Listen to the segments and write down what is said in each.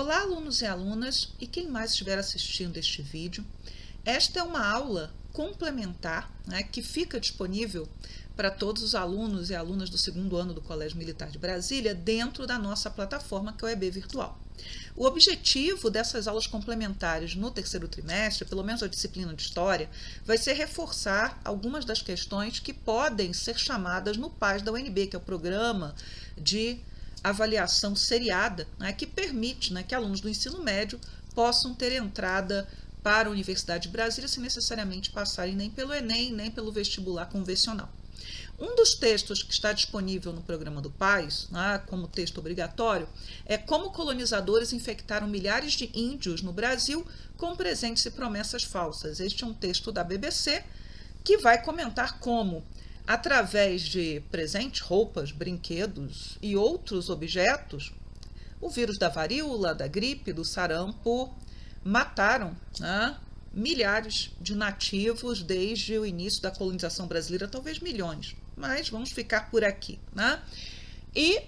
Olá, alunos e alunas, e quem mais estiver assistindo este vídeo. Esta é uma aula complementar, né, que fica disponível para todos os alunos e alunas do segundo ano do Colégio Militar de Brasília dentro da nossa plataforma, que é o EB Virtual. O objetivo dessas aulas complementares no terceiro trimestre, pelo menos a disciplina de História, vai ser reforçar algumas das questões que podem ser chamadas no PAS da UNB, que é o Programa de Avaliação Seriada, né, que permite, né, que alunos do ensino médio possam ter entrada para a Universidade de Brasília sem necessariamente passarem nem pelo Enem, nem pelo vestibular convencional. Um dos textos que está disponível no programa do PAS, né, como texto obrigatório, é Como colonizadores infectaram milhares de índios no Brasil com presentes e promessas falsas. Este é um texto da BBC que vai comentar como, através de presentes, roupas, brinquedos e outros objetos, o vírus da varíola, da gripe, do sarampo mataram, né, milhares de nativos desde o início da colonização brasileira, talvez milhões, mas vamos ficar por aqui, né? E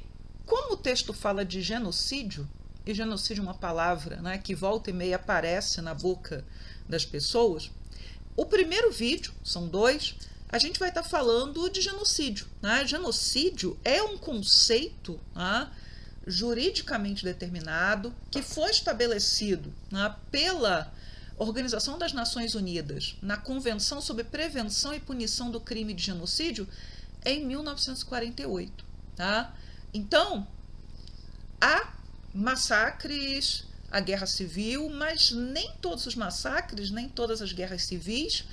como o texto fala de genocídio, e genocídio é uma palavra, né, que volta e meia aparece na boca das pessoas, o primeiro vídeo, são dois, a gente vai estar falando de genocídio, né? Genocídio é um conceito, né, juridicamente determinado, que foi estabelecido, né, pela Organização das Nações Unidas na Convenção sobre Prevenção e Punição do Crime de Genocídio em 1948. Tá? Então, há massacres, a guerra civil, mas nem todos os massacres, nem todas as guerras civis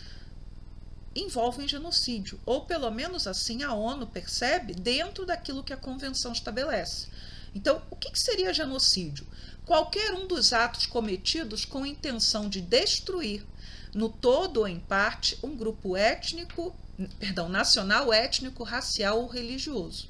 envolvem genocídio, ou pelo menos assim a ONU percebe dentro daquilo que a Convenção estabelece. Então, o que seria genocídio? Qualquer um dos atos cometidos com intenção de destruir, no todo ou em parte, um grupo nacional, étnico, racial ou religioso.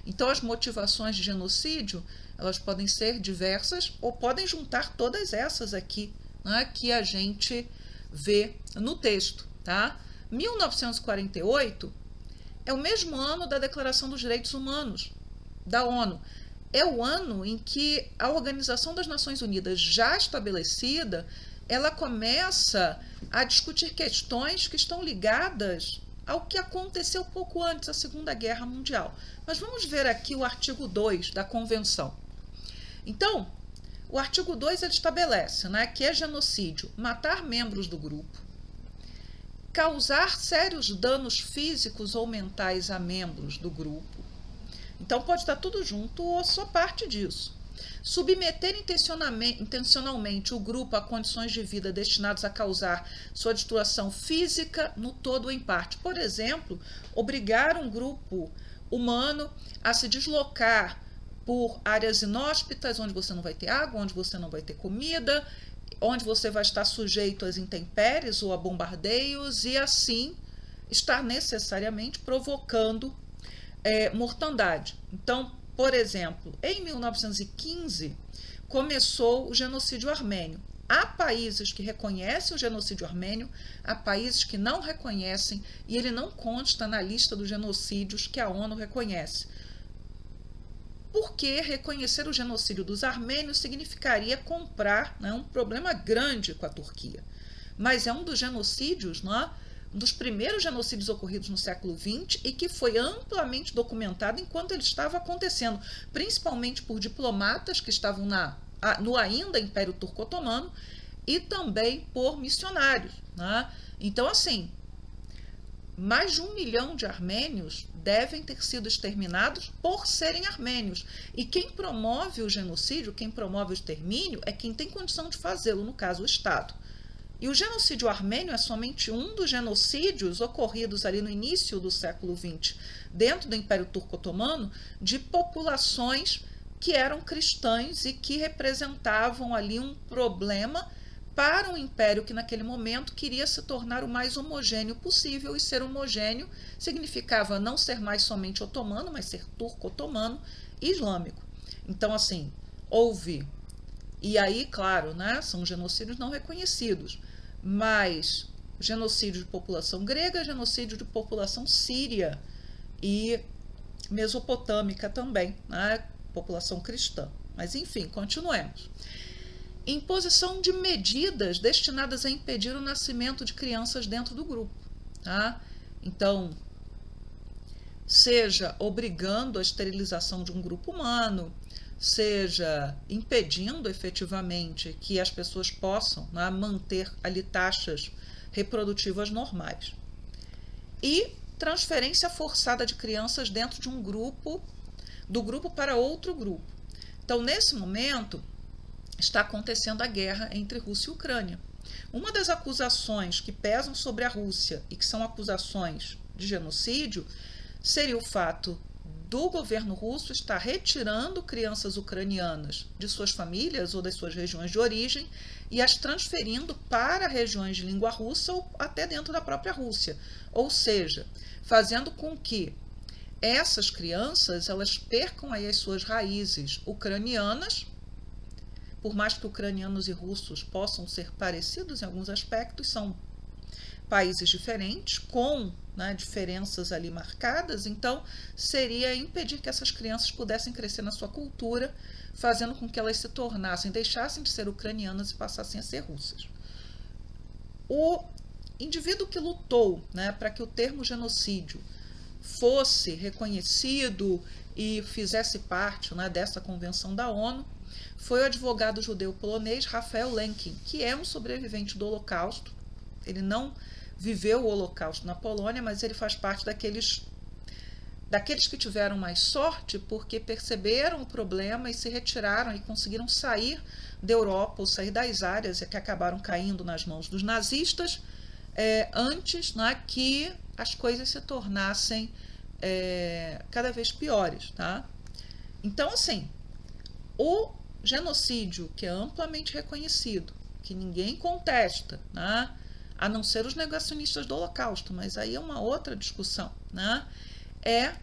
Então, as motivações de genocídio, elas podem ser diversas ou podem juntar todas essas aqui, né, que a gente vê no texto, tá? 1948 é o mesmo ano da Declaração dos Direitos Humanos da ONU. É o ano em que a Organização das Nações Unidas, já estabelecida, ela começa a discutir questões que estão ligadas ao que aconteceu pouco antes, a Segunda Guerra Mundial. Mas vamos ver aqui o artigo 2 da Convenção. Então, o artigo 2 ele estabelece, né, que é genocídio matar membros do grupo, causar sérios danos físicos ou mentais a membros do grupo. Então, pode estar tudo junto ou só parte disso. Submeter intencionalmente o grupo a condições de vida destinadas a causar sua destruição física no todo ou em parte. Por exemplo, obrigar um grupo humano a se deslocar por áreas inóspitas, onde você não vai ter água, onde você não vai ter comida, onde você vai estar sujeito às intempéries ou a bombardeios e assim estar necessariamente provocando mortandade. Então, por exemplo, em 1915 começou o genocídio armênio. Há países que reconhecem o genocídio armênio, há países que não reconhecem e ele não consta na lista dos genocídios que a ONU reconhece. Porque reconhecer o genocídio dos armênios significaria comprar, né, um problema grande com a Turquia. Mas é um dos genocídios, né, um dos primeiros genocídios ocorridos no século XX e que foi amplamente documentado enquanto ele estava acontecendo, principalmente por diplomatas que estavam no ainda Império Turco-Otomano e também por missionários, né? Então, assim, mais de 1 milhão de armênios devem ter sido exterminados por serem armênios. E quem promove o genocídio, quem promove o extermínio, é quem tem condição de fazê-lo, no caso, o Estado. E o genocídio armênio é somente um dos genocídios ocorridos ali no início do século XX, dentro do Império Turco-Otomano, de populações que eram cristãs e que representavam ali um problema para um império que naquele momento queria se tornar o mais homogêneo possível, e ser homogêneo significava não ser mais somente otomano, mas ser turco-otomano e islâmico. Então, assim, houve... E aí, claro, né, são genocídios não reconhecidos, mas genocídio de população grega, genocídio de população síria e mesopotâmica também, né, população cristã. Mas, enfim, continuemos. Imposição de medidas destinadas a impedir o nascimento de crianças dentro do grupo. Tá? Então, seja obrigando a esterilização de um grupo humano, seja impedindo efetivamente que as pessoas possam, né, manter ali taxas reprodutivas normais. E transferência forçada de crianças dentro de um grupo, do grupo para outro grupo. Então, nesse momento, está acontecendo a guerra entre Rússia e Ucrânia. Uma das acusações que pesam sobre a Rússia e que são acusações de genocídio seria o fato do governo russo estar retirando crianças ucranianas de suas famílias ou das suas regiões de origem e as transferindo para regiões de língua russa ou até dentro da própria Rússia. Ou seja, fazendo com que essas crianças elas percam aí as suas raízes ucranianas. Por mais que ucranianos e russos possam ser parecidos em alguns aspectos, são países diferentes, com, né, diferenças ali marcadas, então seria impedir que essas crianças pudessem crescer na sua cultura, fazendo com que elas se tornassem, deixassem de ser ucranianas e passassem a ser russas. O indivíduo que lutou, né, para que o termo genocídio fosse reconhecido e fizesse parte, né, dessa convenção da ONU, foi o advogado judeu polonês Raphael Lemkin, que é um sobrevivente do Holocausto. Ele não viveu o Holocausto na Polônia, mas ele faz parte daqueles que tiveram mais sorte porque perceberam o problema e se retiraram e conseguiram sair da Europa ou sair das áreas que acabaram caindo nas mãos dos nazistas antes, né, que as coisas se tornassem cada vez piores. Tá? Então, assim, o genocídio, que é amplamente reconhecido, que ninguém contesta, né? A não ser os negacionistas do Holocausto, mas aí é uma outra discussão, né? É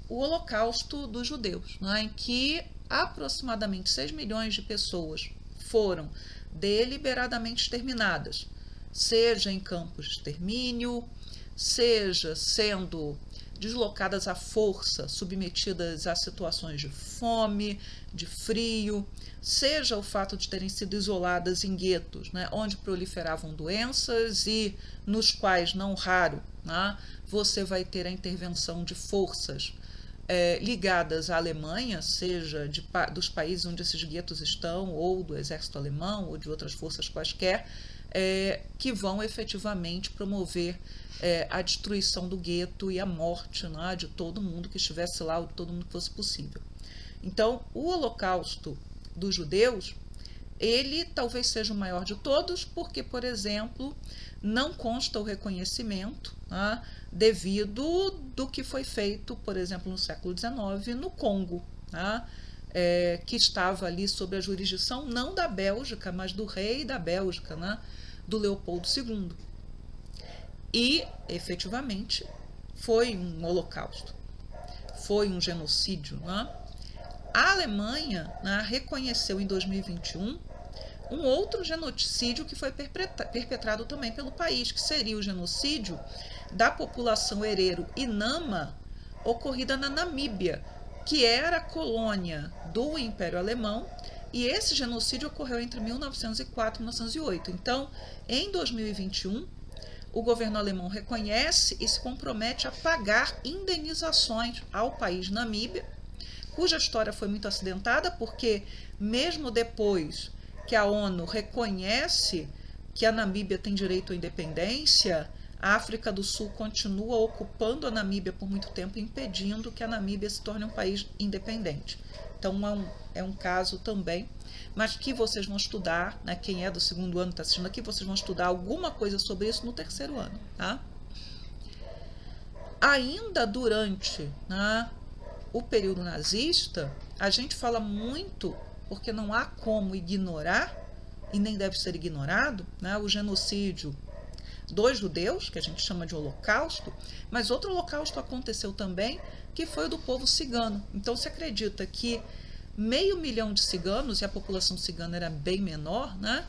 o Holocausto dos judeus, né? Em que aproximadamente 6 milhões de pessoas foram deliberadamente exterminadas, seja em campos de extermínio, seja sendo deslocadas à força, submetidas a situações de fome, de frio, seja o fato de terem sido isoladas em guetos, né, onde proliferavam doenças e nos quais, não raro, né, você vai ter a intervenção de forças ligadas à Alemanha, seja dos países onde esses guetos estão, ou do exército alemão, ou de outras forças quaisquer, que vão efetivamente promover a destruição do gueto e a morte, né, de todo mundo que estivesse lá, ou de todo mundo que fosse possível. Então, o Holocausto dos judeus, ele talvez seja o maior de todos, porque, por exemplo, não consta o reconhecimento, né, devido do que foi feito, por exemplo, no século XIX, no Congo, né, que estava ali sob a jurisdição não da Bélgica, mas do rei da Bélgica, né, do Leopoldo II. E, efetivamente, foi um holocausto, foi um genocídio. Né? A Alemanha, né, reconheceu em 2021 um outro genocídio que foi perpetrado também pelo país, que seria o genocídio da população herero Inama, ocorrida na Namíbia, que era colônia do Império Alemão, e esse genocídio ocorreu entre 1904 e 1908. Então, em 2021, o governo alemão reconhece e se compromete a pagar indenizações ao país Namíbia, cuja história foi muito acidentada, porque mesmo depois que a ONU reconhece que a Namíbia tem direito à independência, a África do Sul continua ocupando a Namíbia por muito tempo, impedindo que a Namíbia se torne um país independente. Então é um caso também, mas que vocês vão estudar, né, quem é do segundo ano está assistindo aqui, vocês vão estudar alguma coisa sobre isso no terceiro ano. Tá? Ainda durante, né, o período nazista, a gente fala muito, porque não há como ignorar, e nem deve ser ignorado, né, o genocídio dos judeus, que a gente chama de holocausto, mas outro holocausto aconteceu também, que foi o do povo cigano. Então se acredita que 500 mil de ciganos, e a população cigana era bem menor, né,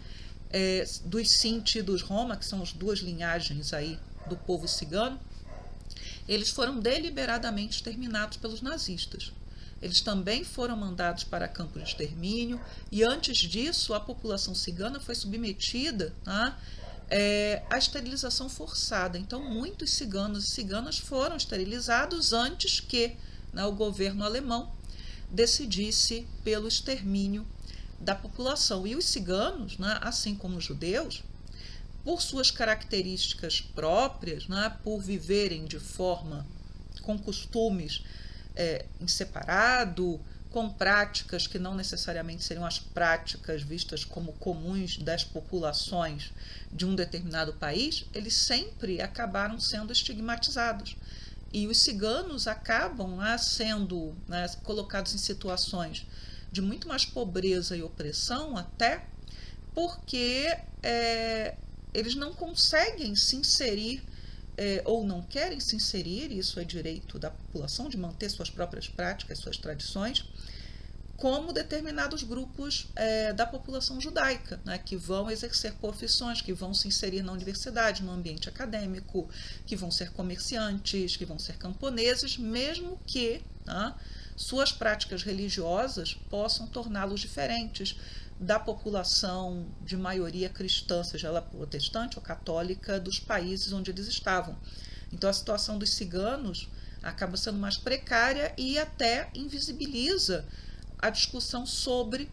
dos Sinti e dos Roma, que são as duas linhagens aí do povo cigano, eles foram deliberadamente exterminados pelos nazistas. eles também foram mandados para campos de extermínio, e antes disso a população cigana foi submetida à esterilização forçada. Então muitos ciganos e ciganas foram esterilizados antes que o governo alemão decidisse pelo extermínio da população. E os ciganos, assim como os judeus, por suas características próprias, por viverem de forma com costumes em separado, com práticas que não necessariamente seriam as práticas vistas como comuns das populações de um determinado país, eles sempre acabaram sendo estigmatizados. E os ciganos acabam sendo colocados em situações de muito mais pobreza e opressão, até porque eles não conseguem se inserir ou não querem se inserir, isso é direito da população, de manter suas próprias práticas, suas tradições, como determinados grupos da população judaica, que vão exercer profissões, que vão se inserir na universidade, no ambiente acadêmico, que vão ser comerciantes, que vão ser camponeses, mesmo que suas práticas religiosas possam torná-los diferentes da população de maioria cristã, seja ela protestante ou católica, dos países onde eles estavam. Então a situação dos ciganos acaba sendo mais precária e até invisibiliza a discussão sobre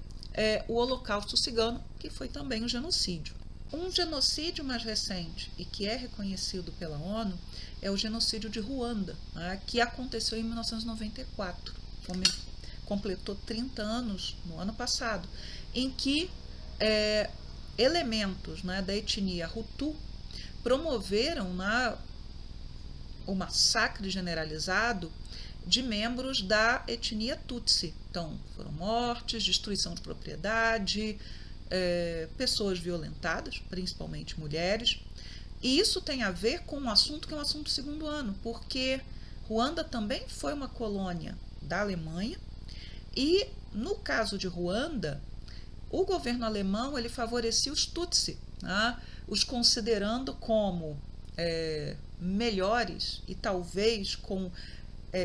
o Holocausto cigano, que foi também um genocídio. Um genocídio mais recente e que é reconhecido pela ONU é o genocídio de Ruanda, que aconteceu em 1994, completou 30 anos no ano passado, em que elementos da etnia Hutu promoveram o massacre generalizado de membros da etnia Tutsi. Então, foram mortes, destruição de propriedade, pessoas violentadas, principalmente mulheres. E isso tem a ver com um assunto que é um assunto do segundo ano, porque Ruanda também foi uma colônia da Alemanha, e no caso de Ruanda, o governo alemão ele favorecia os Tutsi, os considerando como melhores e talvez com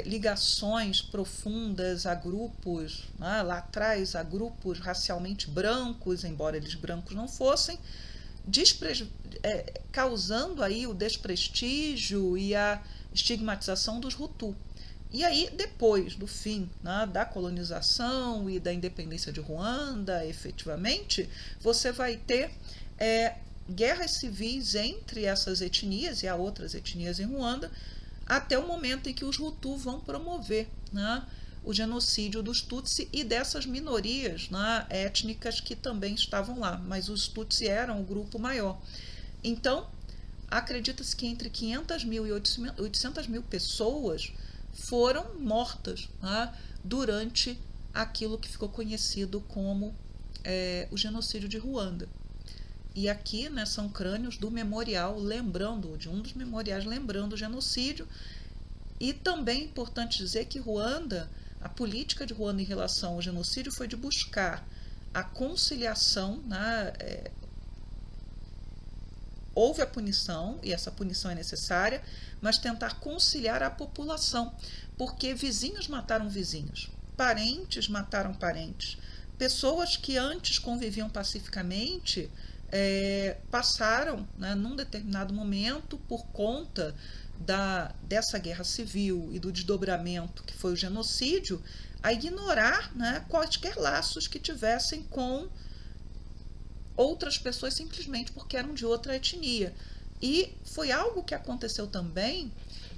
ligações profundas a grupos, lá atrás, a grupos racialmente brancos, embora eles brancos não fossem, causando aí o desprestígio e a estigmatização dos Hutu. E aí, depois do fim da colonização e da independência de Ruanda, efetivamente, você vai ter guerras civis entre essas etnias e há outras etnias em Ruanda, até o momento em que os Hutu vão promover o genocídio dos Tutsi e dessas minorias étnicas que também estavam lá, mas os Tutsi eram o grupo maior. Então, acredita-se que entre 500 mil e 800 mil pessoas foram mortas durante aquilo que ficou conhecido como o genocídio de Ruanda. E aqui são crânios do memorial de um dos memoriais lembrando o genocídio. E também é importante dizer que Ruanda, a política de Ruanda em relação ao genocídio foi de buscar a conciliação, houve a punição, e essa punição é necessária, mas tentar conciliar a população, porque vizinhos mataram vizinhos, parentes mataram parentes, pessoas que antes conviviam pacificamente passaram, num determinado momento, por conta dessa guerra civil e do desdobramento que foi o genocídio, a ignorar quaisquer laços que tivessem com outras pessoas simplesmente porque eram de outra etnia. E foi algo que aconteceu também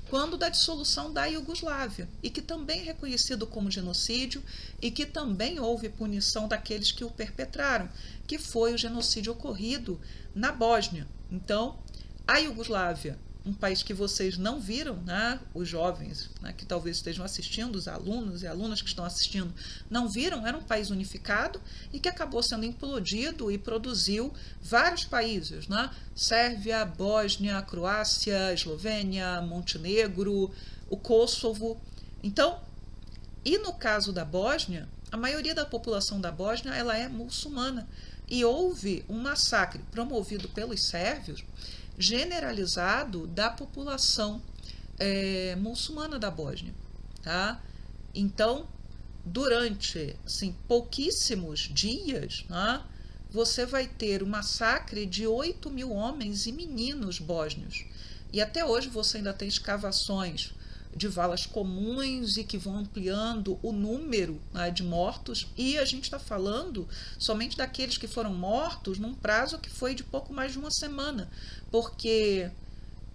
quando da dissolução da Iugoslávia, e que também é reconhecido como genocídio e que também houve punição daqueles que o perpetraram, que foi o genocídio ocorrido na Bósnia. Então, a Iugoslávia, um país que vocês não viram, os jovens que talvez estejam assistindo, os alunos e alunas que estão assistindo, não viram, era um país unificado e que acabou sendo implodido e produziu vários países, Sérvia, Bósnia, Croácia, Eslovênia, Montenegro, o Kosovo. Então, e no caso da Bósnia, a maioria da população da Bósnia ela é muçulmana, e houve um massacre promovido pelos sérvios generalizado da população muçulmana da Bósnia. Então, durante assim, pouquíssimos dias, né, você vai ter o massacre de 8 mil homens e meninos bósnios. E até hoje você ainda tem escavações de valas comuns e que vão ampliando o número, né, de mortos, e a gente está falando somente daqueles que foram mortos num prazo que foi de pouco mais de uma semana, porque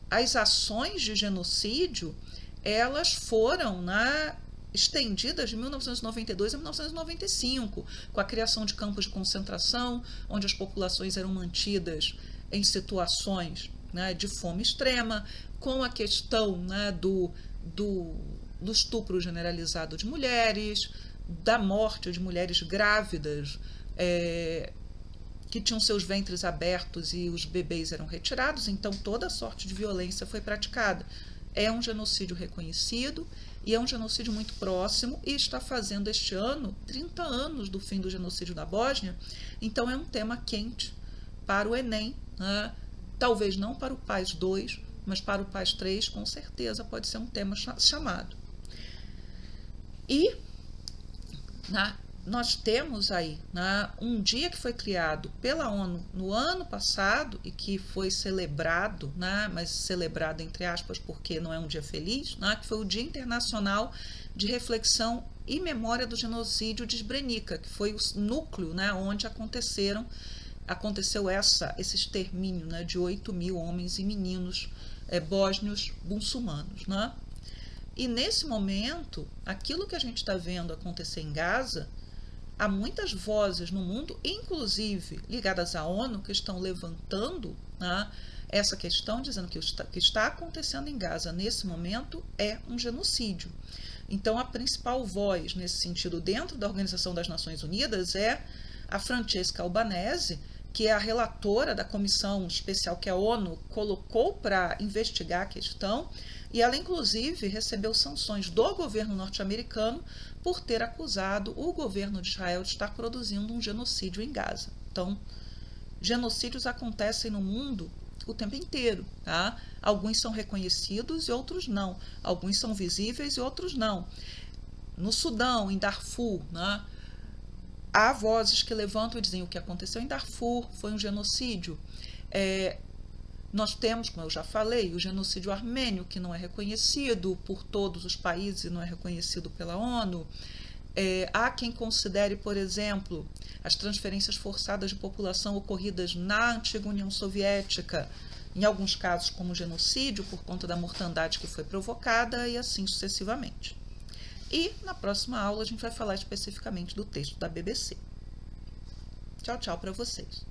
as ações de genocídio elas foram, né, estendidas de 1992 a 1995, com a criação de campos de concentração, onde as populações eram mantidas em situações, né, de fome extrema, com a questão, né, do estupro generalizado de mulheres, da morte de mulheres grávidas, que tinham seus ventres abertos e os bebês eram retirados, então toda sorte de violência foi praticada. É um genocídio reconhecido e é um genocídio muito próximo, e está fazendo este ano 30 anos do fim do genocídio da Bósnia, então é um tema quente para o Enem, né? Talvez não para o PAS 2, mas para o PAS 3 com certeza pode ser um tema chamado. E nós temos aí, né, um dia que foi criado pela ONU no ano passado e que foi celebrado, né, mas celebrado entre aspas porque não é um dia feliz, né, que foi o Dia Internacional de Reflexão e Memória do Genocídio de Srebrenica, que foi o núcleo, né, onde aconteceu esse extermínio, né, de 8 mil homens e meninos bósnios muçulmanos, né? E nesse momento, aquilo que a gente está vendo acontecer em Gaza, há muitas vozes no mundo, inclusive ligadas à ONU, que estão levantando, né, essa questão, dizendo que o que está acontecendo em Gaza nesse momento é um genocídio. Então, a principal voz nesse sentido dentro da Organização das Nações Unidas é a Francesca Albanese, que é a relatora da comissão especial que a ONU colocou para investigar a questão, e ela, inclusive, recebeu sanções do governo norte-americano por ter acusado o governo de Israel de estar produzindo um genocídio em Gaza. Então, genocídios acontecem no mundo o tempo inteiro, tá? Alguns são reconhecidos e outros não. Alguns são visíveis e outros não. No Sudão, em Darfur, né? Há vozes que levantam e dizem o que aconteceu em Darfur foi um genocídio. Nós temos, como eu já falei, o genocídio armênio, que não é reconhecido por todos os países e não é reconhecido pela ONU. Há quem considere, por exemplo, as transferências forçadas de população ocorridas na antiga União Soviética, em alguns casos como genocídio, por conta da mortandade que foi provocada, e assim sucessivamente. E na próxima aula a gente vai falar especificamente do texto da BBC. Tchau, tchau para vocês.